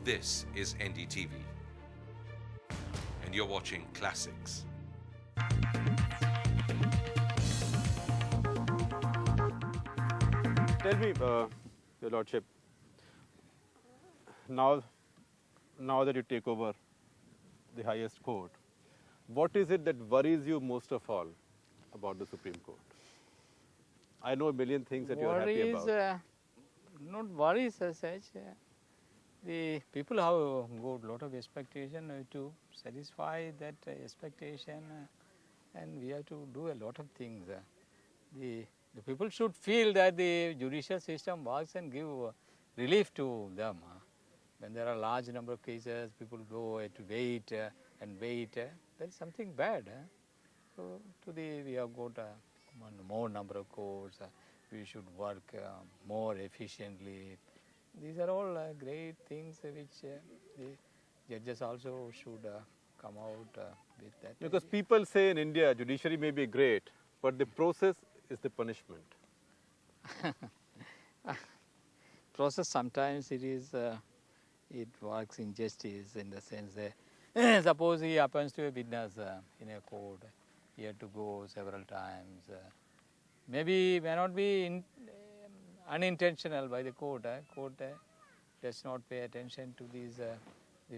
This is NDTV, and you're watching Classics. Tell me, Your Lordship, now that you take over the highest court, what is it that worries you most of all about the Supreme Court? I know a million things that you are happy about. Not worries as such. The people have got lot of expectation to satisfy that expectation, and we have to do a lot of things. The people should feel that the judicial system works and give relief to them. When there are large number of cases, people go to wait and wait. There is something bad. So we have got more number of courts. We should work more efficiently. These are all great things which the judges also should come out with that. Because people say in India, judiciary may be great, but the process is the punishment. Process sometimes it works injustice in the sense that suppose he happens to be a witness in a court, he had to go several times. Maybe may not be unintentional by the court. Court does not pay attention to these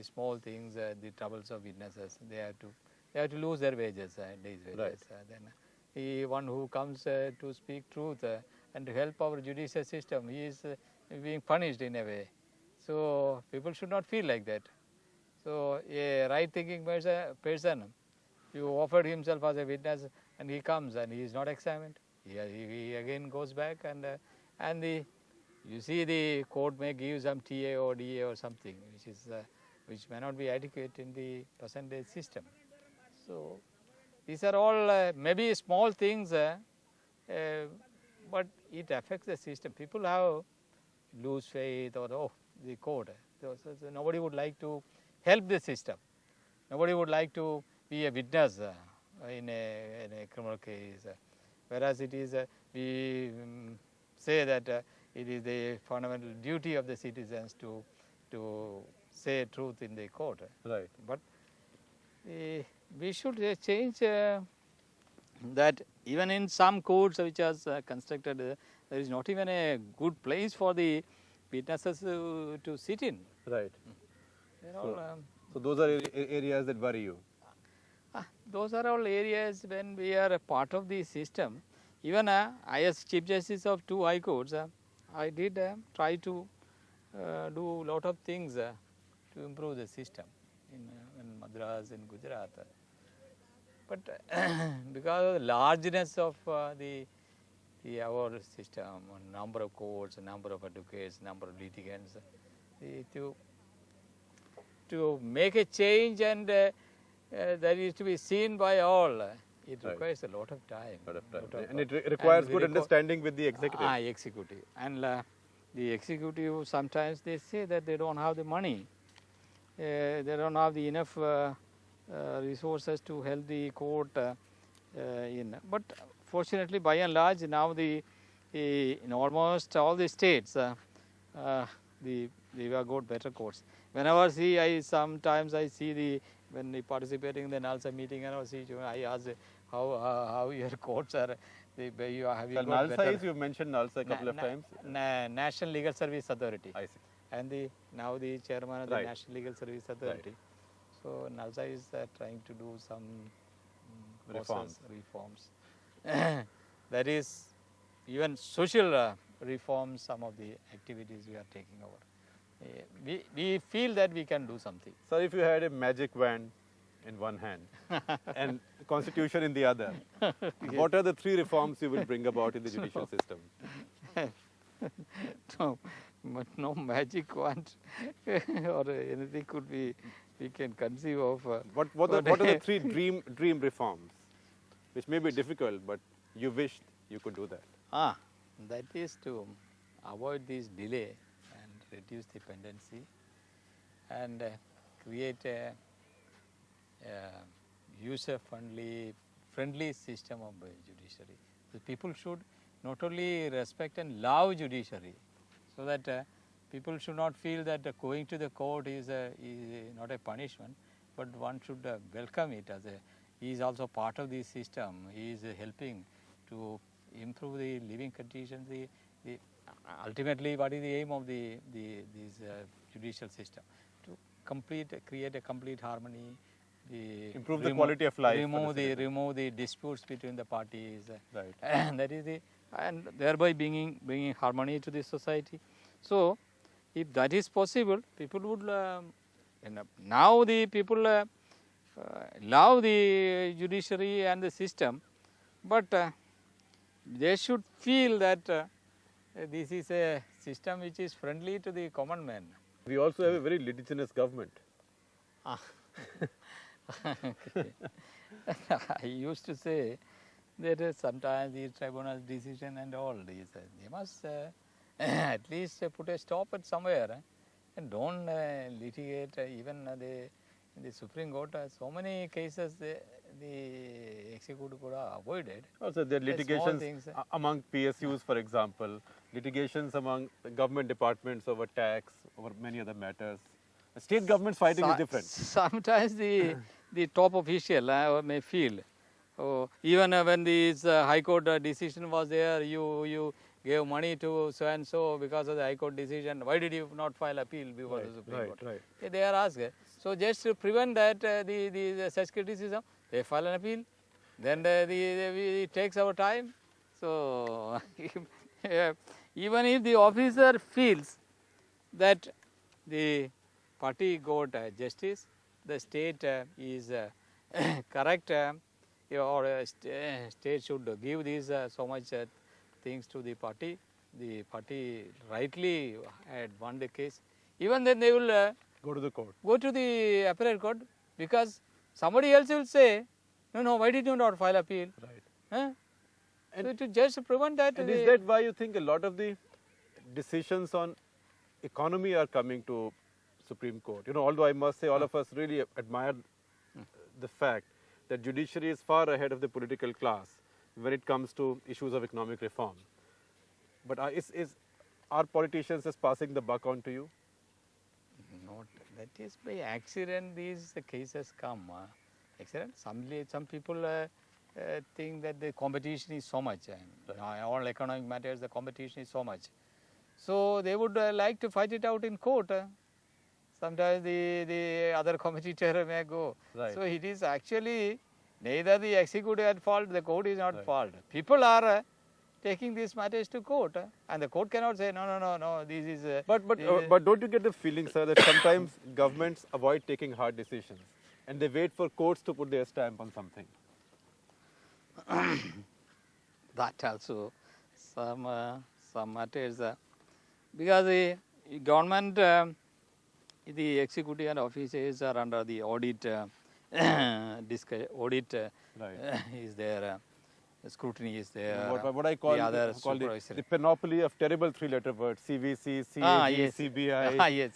small things, the troubles of witnesses. They have to lose their wages, days wages. Right. Then the one who comes to speak truth and to help our judicial system, he is being punished in a way. So people should not feel like that. So a right-thinking person, you offered himself as a witness, and he comes and he is not examined. He again goes back and you see the court may give some TA or DA or something which may not be adequate in the present day system. So these are all maybe small things, but it affects the system. People have lose faith or the court. So nobody would like to help the system. Nobody would like to be a witness in a criminal case. Whereas it is, we say that it is the fundamental duty of the citizens to say truth in the court. Right. But we should change that even in some courts which are constructed, there is not even a good place for the witnesses to sit in. Right. All, So those are areas that worry you. those are all areas when we are a part of the system. Even I, as Chief Justice of 2 High Courts, I did try to do a lot of things to improve the system in Madras, in Gujarat. But because of the largeness of our system, number of courts, number of advocates, number of litigants, to make a change and that is to be seen by all, it requires a lot of time. And it requires good understanding with the executive. Executive. And the executive, sometimes they say that they don't have the money. They don't have the enough resources to help the court But fortunately, by and large, now in almost all the states, we have got better courts. Whenever sometimes I see when participating in the NALSA meeting, and I ask how your courts are. Have you got NALSA better? is, you mentioned NALSA a couple of times. National Legal Service Authority. I see. And now the chairman of the Right. National Legal Service Authority. So NALSA is trying to do some reforms. That is even social reforms, some of the activities we are taking over. We feel that we can do something. So if you had a magic wand in one hand and the constitution in the other, what are the 3 reforms you will bring about in the judicial system? No, but no magic wand or anything could be, we can conceive of. What are the 3 dream reforms, which may be difficult, but you wished you could do that? That is to avoid this delay and reduce dependency and create a user-friendly system of judiciary. So people should not only respect and love judiciary, so that people should not feel that going to the court is not a punishment, but one should welcome it as he is also part of the system. He is helping to improve the living conditions. Ultimately, what is the aim of this judicial system? To create a complete harmony. Improve the quality of life. Remove the disputes between the parties. Right. And that is and thereby bringing harmony to the society. So, if that is possible, people would now the people love the judiciary and the system, but they should feel that this is a system which is friendly to the common man. We also have a very litigious government. I used to say that sometimes the tribunal's decision and all these, they must at least put a stop at somewhere and don't litigate even in the Supreme Court. So many cases the executive could have avoided. Also, there are litigations among PSUs, for example, litigations among government departments over tax, over many other matters. State governments fighting is different. Sometimes the top official may feel, even when this High Court decision was there, you gave money to so and so because of the High Court decision. Why did you not file appeal before the Supreme Court? Right. They are asked. So just to prevent that the such criticism, they file an appeal. Then it takes our time. So even if the officer feels that the party got justice, the state is correct, or state should give these so much things to the party rightly had won the case. Even then they will go to the court. Go to the appellate court, because somebody else will say, no, why did you not file appeal? Right. Huh? And so to just prevent that. And is that why you think a lot of the decisions on economy are coming to Supreme Court? Although I must say all of us really admire the fact that judiciary is far ahead of the political class when it comes to issues of economic reform. But are politicians just passing the buck on to you? Not, that is by accident these cases come. Accident. Some people think that the competition is so much. All economic matters, the competition is so much. So they would like to fight it out in court. Sometimes the other competitor may go. Right. So it is actually neither the executive at fault, the court is not at fault. People are taking these matters to court, and the court cannot say no. This is. But don't you get the feeling, sir, that sometimes governments avoid taking hard decisions and they wait for courts to put their stamp on something? That also some matters because the government, the executive and officers are under the audit. Audit is there. Scrutiny is there. What I call the panoply of terrible three-letter words: CVC, CAG, CBI. Yes.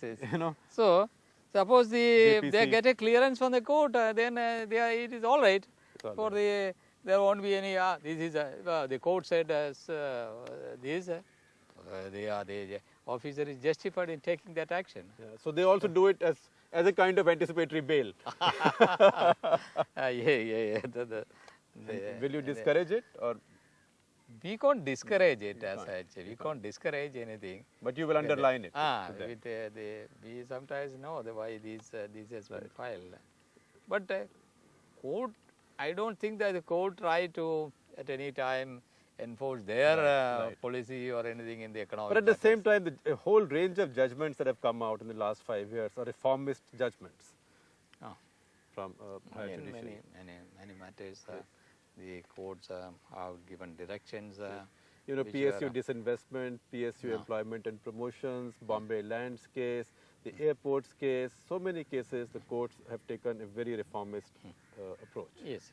So suppose they get a clearance from the court, then it is all right. There won't be any. This is the court said this. The officer is justified in taking that action. Yeah, so they also do it as a kind of anticipatory bail. Will you discourage it, or? We can't discourage it as such. We can't discourage anything. But you will underline it. We sometimes know why this has been filed. But court, I don't think that the court try to at any time enforce their policy or anything in the economic. But at the same time, a whole range of judgments that have come out in the last 5 years are reformist judgments from many matters. The courts have given directions. PSU disinvestment, PSU employment and promotions, Bombay lands case, the airports case, so many cases the courts have taken a very reformist approach. Yes.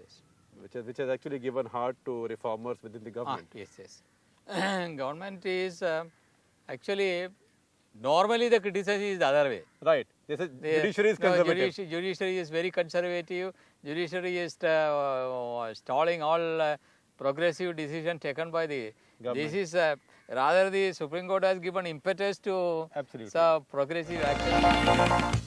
Which has actually given heart to reformers within the government. Yes. Government is actually, normally the criticism is the other way. Right. They say judiciary is conservative. Judiciary is very conservative. Judiciary is stalling all progressive decision taken by the government. This is Rather, the Supreme Court has given impetus to Absolutely. some progressive action.